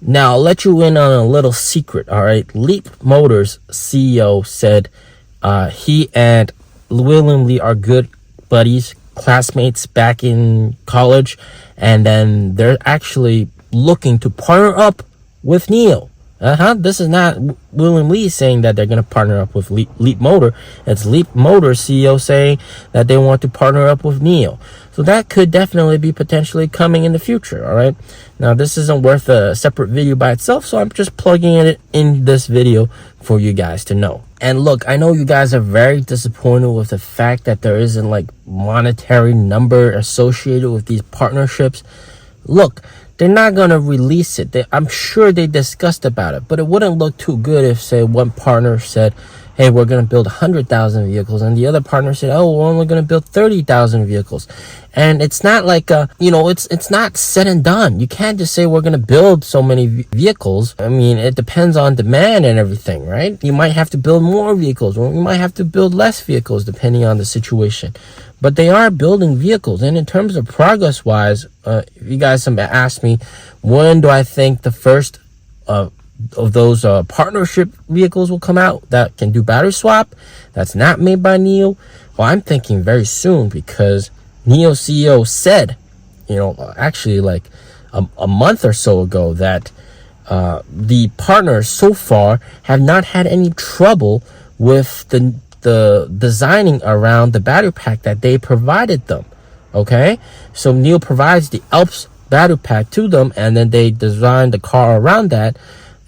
Now, I'll let you in on a little secret, all right? Leap Motors CEO said he and William Li are good buddies, classmates back in college, and then they're actually looking to partner up with Nio. This is not William Li saying that they're going to partner up with Leap Motor. It's Leap Motor CEO saying that they want to partner up with Nio. So that could definitely be potentially coming in the future, all right? Now, this isn't worth a separate video by itself, so I'm just plugging it in this video for you guys to know. And look, I know you guys are very disappointed with the fact that there isn't like monetary number associated with these partnerships. Look, they're not going to release it. I'm sure they discussed about it, but it wouldn't look too good if, say, one partner said, hey, we're going to build 100,000 vehicles, and the other partner said, oh, we're only going to build 30,000 vehicles. And it's not like, it's not said and done. You can't just say we're going to build so many vehicles. I mean, it depends on demand and everything, right? You might have to build more vehicles, or you might have to build less vehicles depending on the situation. But they are building vehicles. And in terms of progress-wise, if you guys have asked me, when do I think the first of those partnership vehicles will come out that can do battery swap, that's not made by Nio? Well, I'm thinking very soon, because Nio CEO said, actually like a month or so ago, that the partners so far have not had any trouble with the designing around the battery pack that they provided them. Okay, so Nio provides the Alps battery pack to them, and then they design the car around that,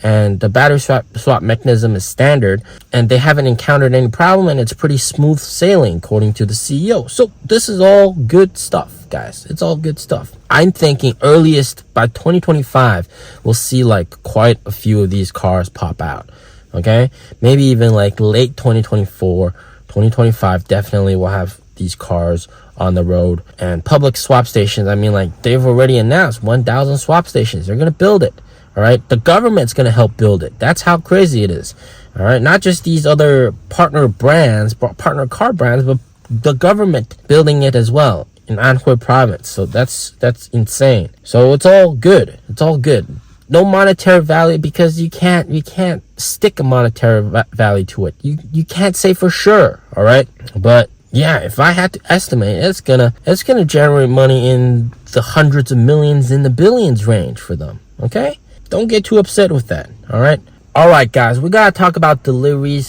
and the battery swap mechanism is standard, and they haven't encountered any problem, and it's pretty smooth sailing according to the CEO. So this is all good stuff, guys. It's all good stuff. I'm thinking earliest by 2025 we'll see like quite a few of these cars pop out. Okay, maybe even like late 2024, 2025, definitely we'll have these cars on the road. And public swap stations, I mean, like, they've already announced 1,000 swap stations. They're going to build it. All right, the government's going to help build it. That's how crazy it is. All right, not just these other partner car brands, but the government building it as well in Anhui province. So that's insane. So it's all good. It's all good. No monetary value, because you can't stick a monetary value to it. You can't say for sure. All right, but yeah, if I had to estimate, it's gonna generate money in the hundreds of millions, in the billions range for them. Okay, don't get too upset with that. All right, guys, we gotta talk about delivery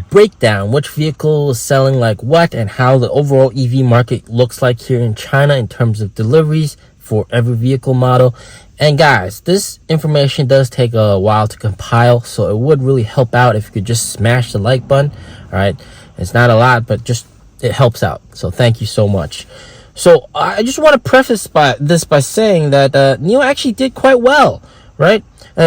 breakdown, which vehicle is selling like what, and how the overall EV market looks like here in China in terms of deliveries for every vehicle model. And guys, this information does take a while to compile, so it would really help out if you could just smash the like button. All right, it's not a lot, but just it helps out, so thank you so much. So I just want to preface this by saying that Nio actually did quite well, right?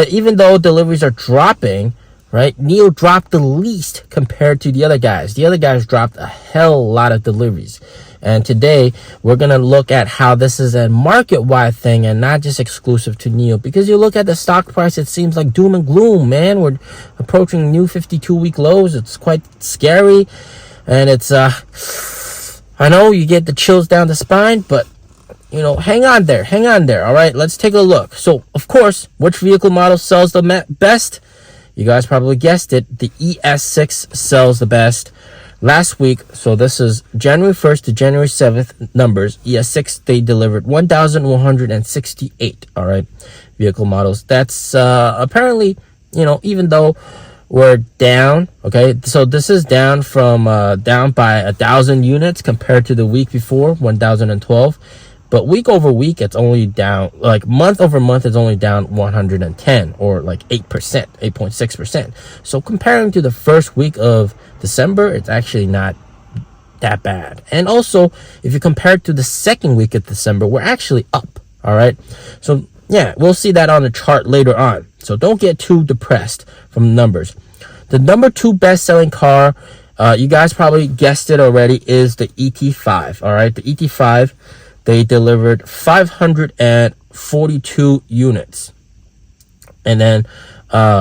Even though deliveries are dropping, right? Nio dropped the least compared to the other guys. The other guys dropped a hell lot of deliveries. And today we're going to look at how this is a market-wide thing and not just exclusive to Nio. Because you look at the stock price, it seems like doom and gloom, man. We're approaching new 52-week lows. It's quite scary. And it's, I know you get the chills down the spine, but, hang on there. All right, let's take a look. So, of course, which vehicle model sells the best? You guys probably guessed it. The ES6 sells the best. Last week, so this is January 1st to January 7th numbers, ES6, they delivered 1,168, all right, vehicle models. That's apparently, even though we're down, okay, so this is down from, down by 1,000 units compared to the week before, 1,012. But week over week, it's only down, like month over month, it's only down 110, or like 8%, 8.6%. So comparing to the first week of December, it's actually not that bad. And also, if you compare it to the second week of December, we're actually up, all right? So yeah, we'll see that on the chart later on. So don't get too depressed from the numbers. The number 2 best-selling car, you guys probably guessed it already, is the ET5, all right? The ET5, they delivered 542 units. And then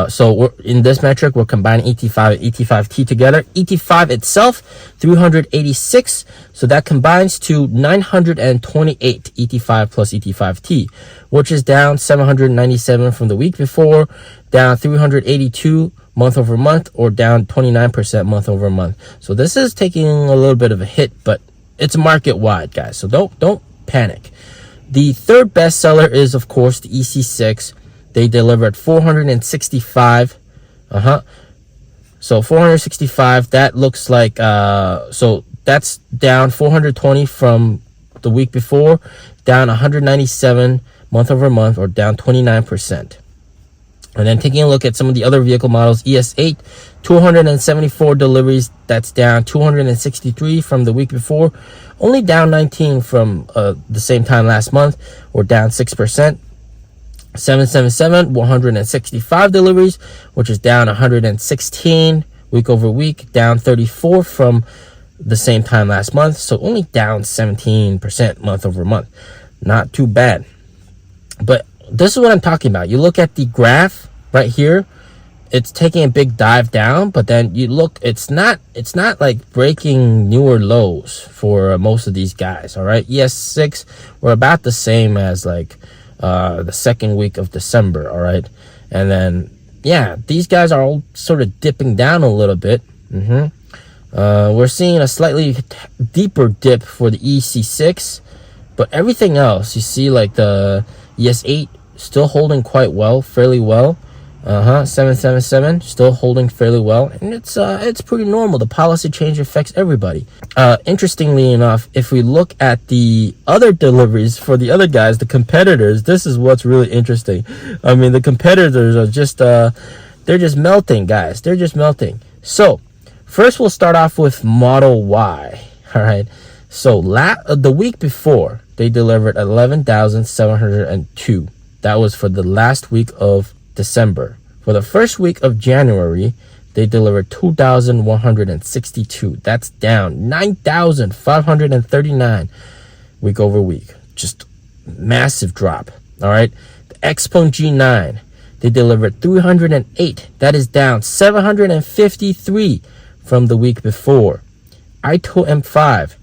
so we're in this metric, we're combining ET5 and ET5T together. ET5 itself 386, so that combines to 928 ET5 plus ET5T, which is down 797 from the week before, down 382 month over month, or down 29% month over month. So this is taking a little bit of a hit, but it's market wide, guys, so don't panic. The third best seller is, of course, the EC6. They delivered 465. So 465, that looks like so that's down 420 from the week before, down 197 month over month, or down 29%. And then taking a look at some of the other vehicle models, ES8, 274 deliveries, that's down 263 from the week before, only down 19 from the same time last month, or down 6%. 777, 165 deliveries, which is down 116 week over week, down 34 from the same time last month, so only down 17% month over month. Not too bad. But this is what I'm talking about. You look at the graph right here, it's taking a big dive down, but then you look, it's not like breaking newer lows for most of these guys. All right, ES6, we're about the same as like the second week of December. All right, and then yeah, these guys are all sort of dipping down a little bit. We're seeing a slightly deeper dip for the EC6, but everything else, you see, like the ES8 still holding quite well, fairly well. 777 still holding fairly well, and it's pretty normal. The policy change affects everybody. Interestingly enough, if we look at the other deliveries for the other guys, the competitors, this is what's really interesting. I mean, the competitors are just they're just melting, guys. They're just melting. So first, we'll start off with Model Y. All right. So the week before, they delivered 11,702. That was for the last week of December. For the first week of January, they delivered 2,162. That's down 9,539 week over week. Just massive drop. All right. The Xpeng G9, they delivered 308. That is down 753 from the week before. Ito M5,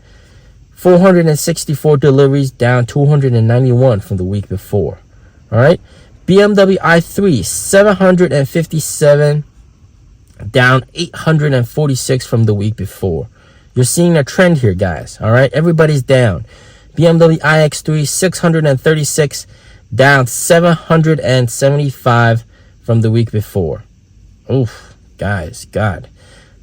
464 deliveries, down 291 from the week before. All right. BMW i3, 757, down 846 from the week before. You're seeing a trend here, guys. All right. Everybody's down. BMW iX3, 636, down 775 from the week before. Oof, guys, God.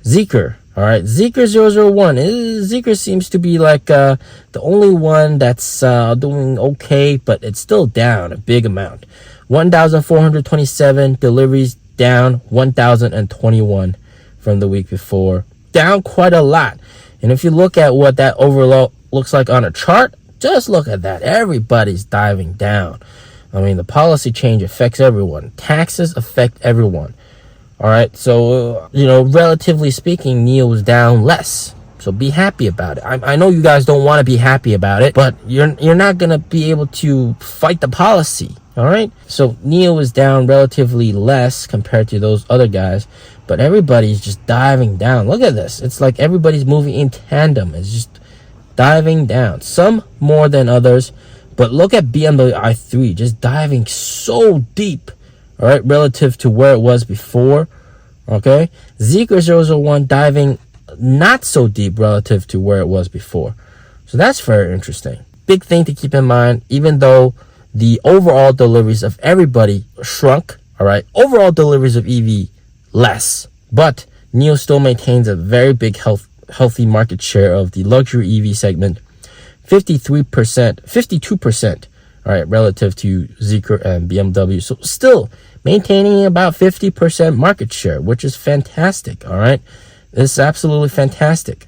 Zeekr. All right, Zeekr 001. Zeekr seems to be like the only one that's doing okay, but it's still down a big amount. 1,427 deliveries, down 1,021 from the week before. Down quite a lot. And if you look at what that overall looks like on a chart, just look at that. Everybody's diving down. I mean, the policy change affects everyone. Taxes affect everyone. All right, so, relatively speaking, Nio was down less. So be happy about it. I know you guys don't want to be happy about it, but you're not going to be able to fight the policy. All right, so Nio is down relatively less compared to those other guys, but everybody's just diving down. Look at this. It's like everybody's moving in tandem. It's just diving down. Some more than others, but look at BMW i3 just diving so deep. All right, relative to where it was before. Okay, Zeekr 001 diving not so deep relative to where it was before. So that's very interesting. Big thing to keep in mind, even though the overall deliveries of everybody shrunk, all right, overall deliveries of EV less, but Nio still maintains a very big healthy market share of the luxury EV segment, 52%, all right, relative to Zeekr and BMW. So still maintaining about 50% market share, which is fantastic, all right? This is absolutely fantastic.